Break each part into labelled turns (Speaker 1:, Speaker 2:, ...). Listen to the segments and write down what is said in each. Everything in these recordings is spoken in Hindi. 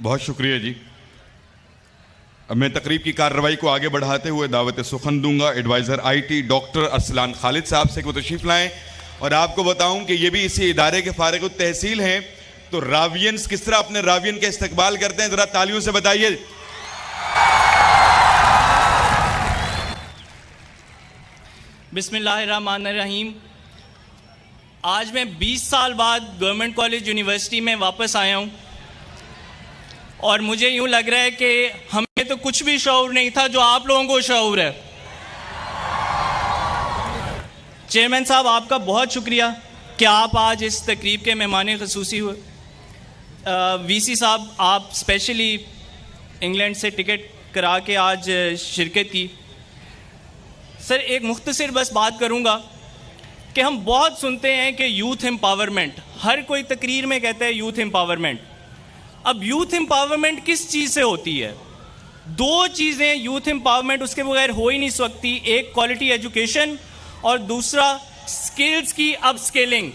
Speaker 1: बहुत शुक्रिया जी। अब मैं तकरीब की कार्रवाई को आगे बढ़ाते हुए दावत सुखन दूंगा adviser IT doctor Arsalan Khalid साहब से, वो तशरीफ़ लाएं। और आपको बताऊं कि ये भी इसी इदारे के फारिग तहसील हैं, तो रावियंस किस तरह अपने रावियन का इस्तकबाल करते हैं, ज़रा तालियों से बताइए।
Speaker 2: बिस्मिल्लाहिर्रहमानिर्रहीम। आज मैं 20 साल बाद गवर्नमेंट कॉलेज यूनिवर्सिटी में वापस आया हूँ और मुझे यूँ लग रहा है कि हमें तो कुछ भी शऊर नहीं था जो आप लोगों को शऊर है। चेयरमैन साहब, आपका बहुत शुक्रिया कि आप आज इस तकरीब के मेहमान ख़ुसूसी हुए। वीसी साहब, आप स्पेशली इंग्लैंड से टिकट करा के आज शिरकत की। सर, एक मुख्तसर बस बात करूँगा कि हम बहुत सुनते हैं कि यूथ एम्पावरमेंट, हर कोई तकरीर में कहता है यूथ एम्पावरमेंट। अब यूथ एम्पावरमेंट किस चीज़ से होती है? दो चीज़ें यूथ एम्पावरमेंट उसके बगैर हो ही नहीं सकती, एक क्वालिटी एजुकेशन और दूसरा स्किल्स की अपस्केलिंग।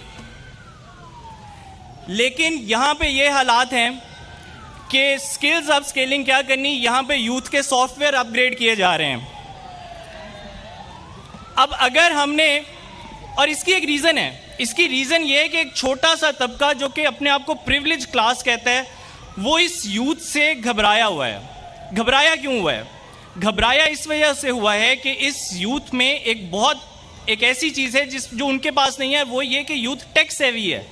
Speaker 2: लेकिन यहाँ पे ये हालात हैं कि स्किल्स अपस्केलिंग क्या करनी, यहाँ पे यूथ के सॉफ्टवेयर अपग्रेड किए जा रहे हैं। अब अगर हमने, और इसकी एक रीज़न है, इसकी रीज़न ये है कि एक छोटा सा तबका जो कि अपने आप को प्रिविलेज क्लास कहता है, वो इस यूथ से घबराया हुआ है। घबराया क्यों हुआ है? घबराया इस वजह से हुआ है कि इस यूथ में एक ऐसी चीज़ है जो उनके पास नहीं है, वो ये कि यूथ टेक सेवी है।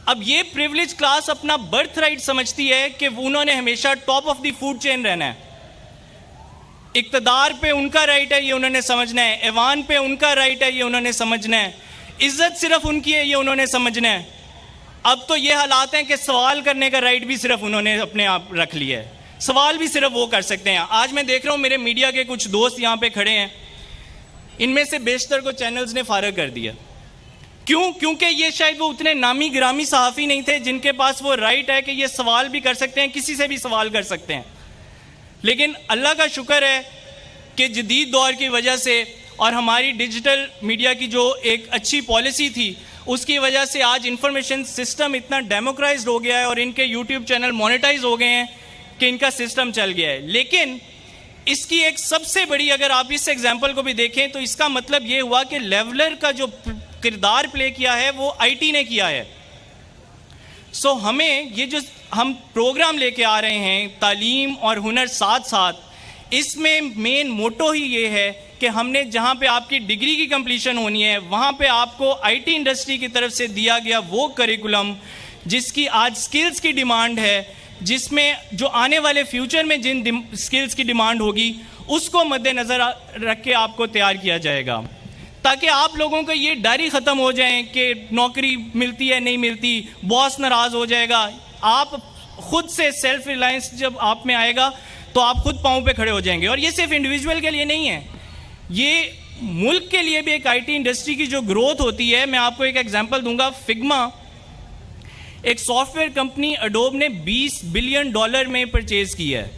Speaker 2: अब ये प्रिविलेज क्लास अपना बर्थ राइट समझती है कि उन्होंने हमेशा top of the food chain रहना है। इक़्तिदार पे उनका राइट है, ये उन्होंने समझना है। ऐवान पे उनका राइट है, ये उन्होंने समझना है। इज्जत सिर्फ उनकी है, ये उन्होंने समझना है। अब तो ये हालात हैं कि सवाल करने का राइट भी सिर्फ उन्होंने अपने आप रख लिया है। सवाल भी सिर्फ वो कर सकते हैं। आज मैं देख रहा हूँ मेरे मीडिया के कुछ दोस्त यहाँ पे खड़े हैं, इनमें से बेशतर को चैनल्स ने फारग कर दिया। क्यों? क्योंकि ये शायद वो उतने नामी गिरामी सहाफ़ी नहीं थे जिनके पास वो राइट है कि ये सवाल भी कर सकते हैं, किसी से भी सवाल कर सकते हैं। लेकिन अल्लाह का शुक्र है कि जदीद दौर की वजह से और हमारी डिजिटल मीडिया की जो एक अच्छी पॉलिसी थी, उसकी वजह से आज इंफॉर्मेशन सिस्टम इतना डेमोक्राइज्ड हो गया है और इनके यूट्यूब चैनल मोनेटाइज हो गए हैं कि इनका सिस्टम चल गया है। लेकिन इसकी एक सबसे बड़ी, अगर आप इस एग्जाम्पल को भी देखें तो इसका मतलब ये हुआ कि लेवलर का जो किरदार प्ले किया है वो आईटी ने किया है। सो हमें ये जो हम प्रोग्राम लेके आ रहे हैं, तालीम और हुनर साथ साथ, इसमें मेन मोटो ही ये है कि हमने जहाँ पे आपकी डिग्री की कंप्लीशन होनी है, वहाँ पे आपको आईटी इंडस्ट्री की तरफ से दिया गया वो करिकुलम जिसकी आज स्किल्स की डिमांड है, जिसमें जो आने वाले फ्यूचर में जिन स्किल्स की डिमांड होगी उसको मद्देनज़र रख के आपको तैयार किया जाएगा, ताकि आप लोगों का ये डर ही ख़त्म हो जाए कि नौकरी मिलती है नहीं मिलती, बॉस नाराज़ हो जाएगा। आप खुद से सेल्फ रिलायंस जब आप में आएगा तो आप खुद पाँव पे खड़े हो जाएंगे। और ये सिर्फ इंडिविजुअल के लिए नहीं है, ये मुल्क के लिए भी एक आईटी इंडस्ट्री की जो ग्रोथ होती है। मैं आपको एक एग्जांपल दूंगा। फिग्मा एक सॉफ्टवेयर कंपनी अडोब ने $20 बिलियन में परचेज़ की है।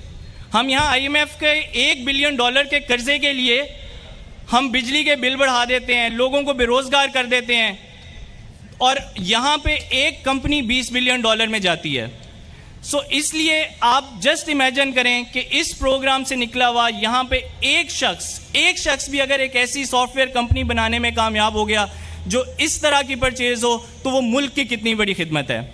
Speaker 2: हम यहाँ आईएमएफ के $1 बिलियन के कर्जे के लिए हम बिजली के बिल बढ़ा देते हैं, लोगों को बेरोज़गार कर देते हैं, और यहाँ पे एक कंपनी $20 बिलियन में जाती है। सो इसलिए आप जस्ट इमेजिन करें कि इस प्रोग्राम से निकला हुआ यहाँ पे एक शख्स भी अगर एक ऐसी सॉफ्टवेयर कंपनी बनाने में कामयाब हो गया जो इस तरह की परचेज हो, तो वो मुल्क की कितनी बड़ी खिदमत है।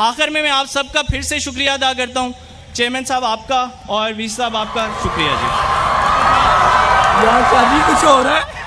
Speaker 2: आखिर में मैं आप सबका फिर से शुक्रिया अदा करता हूँ। चेयरमैन साहब आपका और वीसी साहब आपका शुक्रिया जी।
Speaker 3: यार शादी कुछ हो रहा है।